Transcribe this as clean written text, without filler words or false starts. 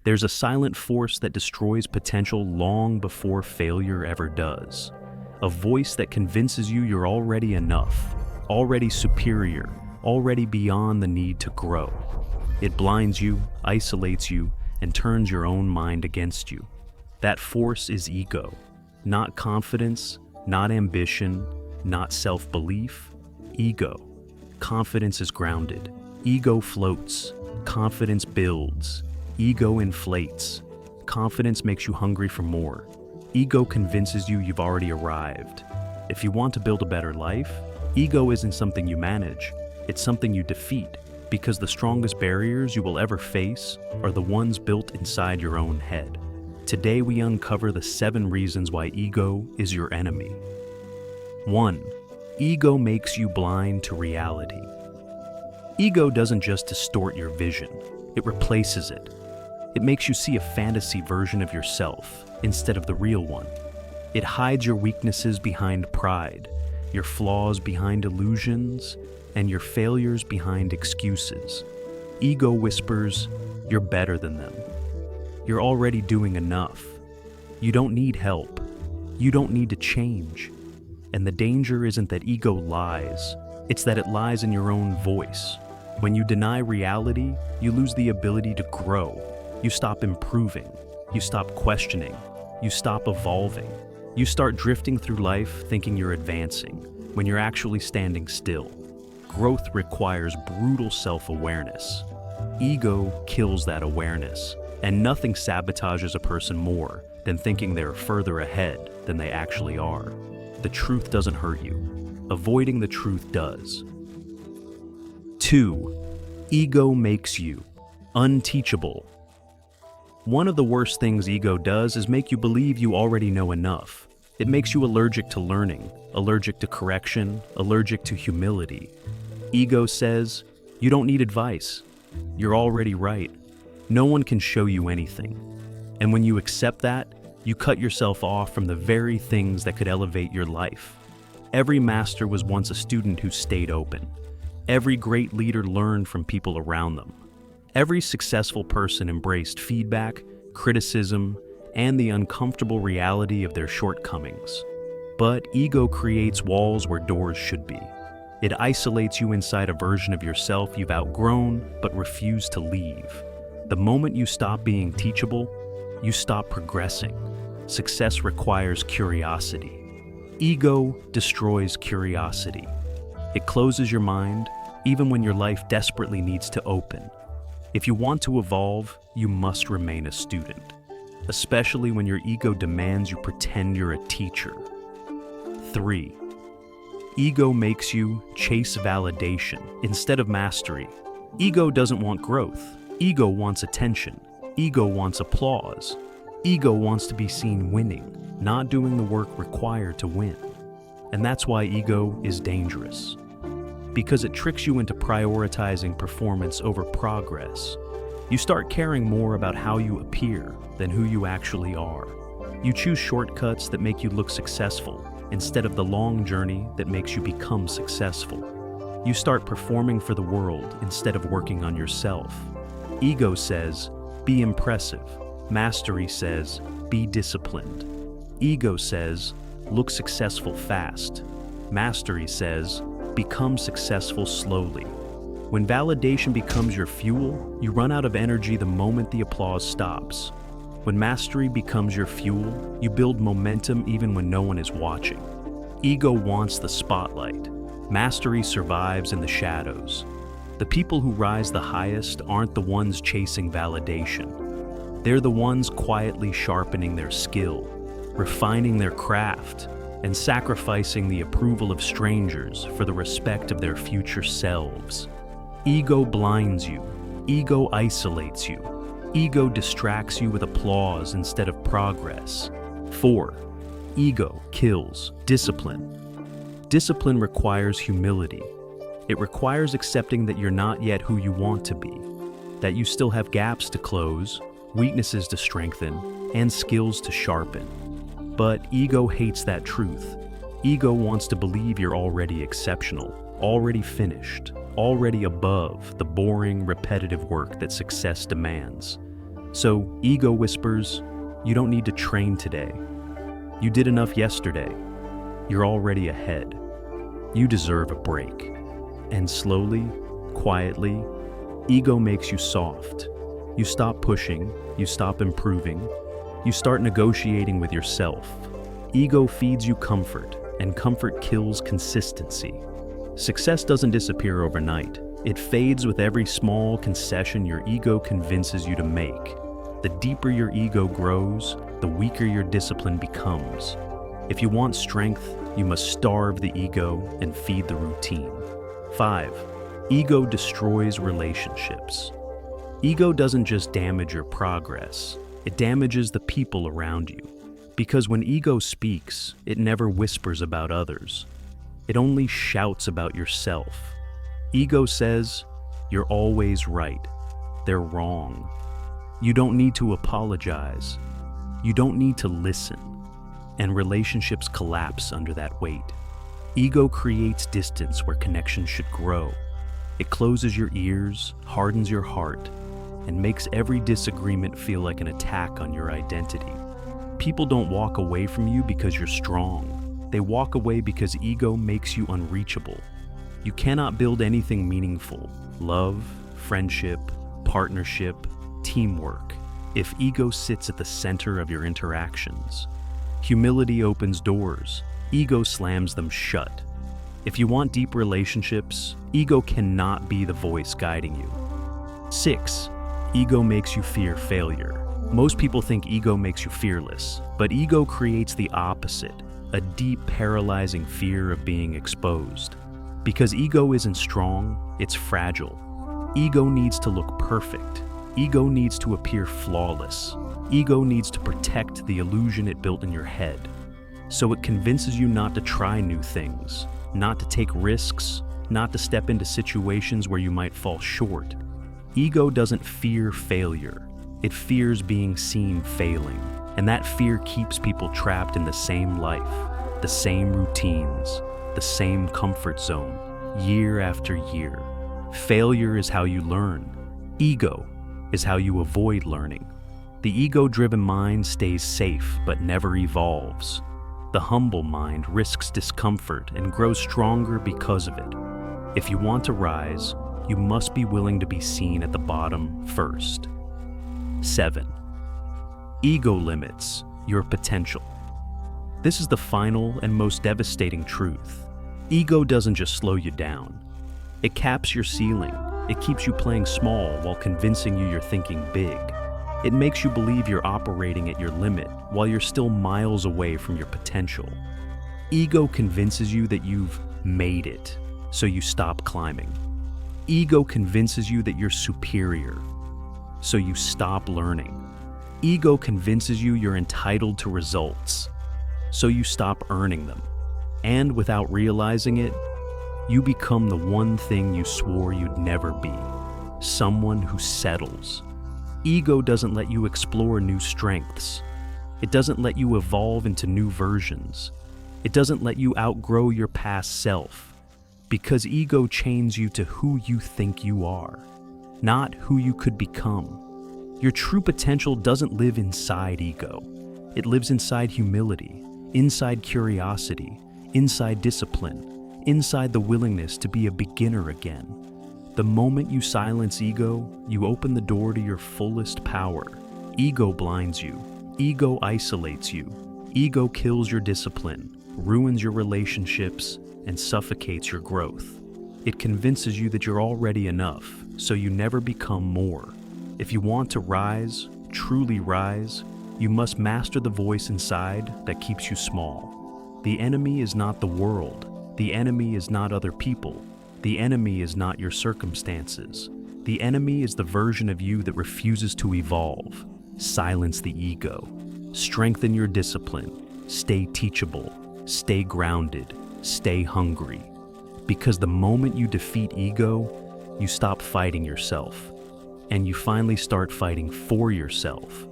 There's a silent force that destroys potential long before failure ever does. A voice that convinces you you're already enough, already superior, already beyond the need to grow. It blinds you, isolates you, and turns your own mind against you. That force is ego. Not confidence, not ambition, not self-belief. Ego. Confidence is grounded. Ego floats. Confidence builds. Ego inflates. Confidence makes you hungry for more. Ego convinces you you've already arrived. If you want to build a better life, ego isn't something you manage, it's something you defeat, because the strongest barriers you will ever face are the ones built inside your own head. Today we uncover the 7 reasons why ego is your enemy. 1. Ego makes you blind to reality. Ego doesn't just distort your vision, it replaces it. It makes you see a fantasy version of yourself instead of the real one. It hides your weaknesses behind pride, your flaws behind illusions, and your failures behind excuses. Ego whispers, you're better than them. You're already doing enough. You don't need help. You don't need to change. And the danger isn't that ego lies, it's that it lies in your own voice. When you deny reality, you lose the ability to grow. You stop improving. You stop questioning. You stop evolving. You start drifting through life thinking you're advancing, when you're actually standing still. Growth requires brutal self-awareness. Ego kills that awareness, and nothing sabotages a person more than thinking they're further ahead than they actually are. The truth doesn't hurt you. Avoiding the truth does. 2. Ego makes you unteachable. One of the worst things ego does is make you believe you already know enough. It makes you allergic to learning, allergic to correction, allergic to humility. Ego says, you don't need advice. You're already right. No one can show you anything. And when you accept that, you cut yourself off from the very things that could elevate your life. Every master was once a student who stayed open. Every great leader learned from people around them. Every successful person embraced feedback, criticism, and the uncomfortable reality of their shortcomings. But ego creates walls where doors should be. It isolates you inside a version of yourself you've outgrown but refuse to leave. The moment you stop being teachable, you stop progressing. Success requires curiosity. Ego destroys curiosity. It closes your mind, even when your life desperately needs to open. If you want to evolve, you must remain a student, especially when your ego demands you pretend you're a teacher. 3. Ego makes you chase validation instead of mastery. Ego doesn't want growth. Ego wants attention. Ego wants applause. Ego wants to be seen winning, not doing the work required to win. And that's why ego is dangerous. Because it tricks you into prioritizing performance over progress. You start caring more about how you appear than who you actually are. You choose shortcuts that make you look successful instead of the long journey that makes you become successful. You start performing for the world instead of working on yourself. Ego says, be impressive. Mastery says, be disciplined. Ego says, look successful fast. Mastery says, become successful slowly. When validation becomes your fuel, you run out of energy the moment the applause stops. When mastery becomes your fuel, you build momentum even when no one is watching. Ego wants the spotlight. Mastery survives in the shadows. The people who rise the highest aren't the ones chasing validation. They're the ones quietly sharpening their skill, refining their craft, and sacrificing the approval of strangers for the respect of their future selves. Ego blinds you. Ego isolates you. Ego distracts you with applause instead of progress. 4. Ego kills discipline. Discipline requires humility. It requires accepting that you're not yet who you want to be, that you still have gaps to close, weaknesses to strengthen, and skills to sharpen. But ego hates that truth. Ego wants to believe you're already exceptional, already finished, already above the boring, repetitive work that success demands. So ego whispers, you don't need to train today. You did enough yesterday. You're already ahead. You deserve a break. And slowly, quietly, ego makes you soft. You stop pushing, you stop improving, you start negotiating with yourself. Ego feeds you comfort, and comfort kills consistency. Success doesn't disappear overnight. It fades with every small concession your ego convinces you to make. The deeper your ego grows, the weaker your discipline becomes. If you want strength, you must starve the ego and feed the routine. 5. Ego destroys relationships. Ego doesn't just damage your progress, it damages the people around you. Because when ego speaks, it never whispers about others. It only shouts about yourself. Ego says, you're always right. They're wrong. You don't need to apologize. You don't need to listen. And relationships collapse under that weight. Ego creates distance where connection should grow. It closes your ears, hardens your heart, and makes every disagreement feel like an attack on your identity. People don't walk away from you because you're strong. They walk away because ego makes you unreachable. You cannot build anything meaningful, love, friendship, partnership, teamwork, if ego sits at the center of your interactions. Humility opens doors, ego slams them shut. If you want deep relationships, ego cannot be the voice guiding you. 6. Ego makes you fear failure. Most people think ego makes you fearless, but ego creates the opposite, a deep, paralyzing fear of being exposed. Because ego isn't strong, it's fragile. Ego needs to look perfect. Ego needs to appear flawless. Ego needs to protect the illusion it built in your head. So it convinces you not to try new things, not to take risks, not to step into situations where you might fall short. Ego doesn't fear failure. It fears being seen failing. And that fear keeps people trapped in the same life, the same routines, the same comfort zone, year after year. Failure is how you learn. Ego is how you avoid learning. The ego-driven mind stays safe but never evolves. The humble mind risks discomfort and grows stronger because of it. If you want to rise, you must be willing to be seen at the bottom first. 7. Ego limits your potential. This is the final and most devastating truth. Ego doesn't just slow you down. It caps your ceiling. It keeps you playing small while convincing you you're thinking big. It makes you believe you're operating at your limit while you're still miles away from your potential. Ego convinces you that you've made it, so you stop climbing. Ego convinces you that you're superior, so you stop learning. Ego convinces you you're entitled to results, so you stop earning them. And without realizing it, you become the one thing you swore you'd never be, someone who settles. Ego doesn't let you explore new strengths. It doesn't let you evolve into new versions. It doesn't let you outgrow your past self, because ego chains you to who you think you are, not who you could become. Your true potential doesn't live inside ego. It lives inside humility, inside curiosity, inside discipline, inside the willingness to be a beginner again. The moment you silence ego, you open the door to your fullest power. Ego blinds you. Ego isolates you. Ego kills your discipline, ruins your relationships, and suffocates your growth. It convinces you that you're already enough, so you never become more. If you want to rise, truly rise, you must master the voice inside that keeps you small. The enemy is not the world. The enemy is not other people. The enemy is not your circumstances. The enemy is the version of you that refuses to evolve. Silence the ego. Strengthen your discipline. Stay teachable. Stay grounded. Stay hungry. Because the moment you defeat ego, you stop fighting yourself. And you finally start fighting for yourself.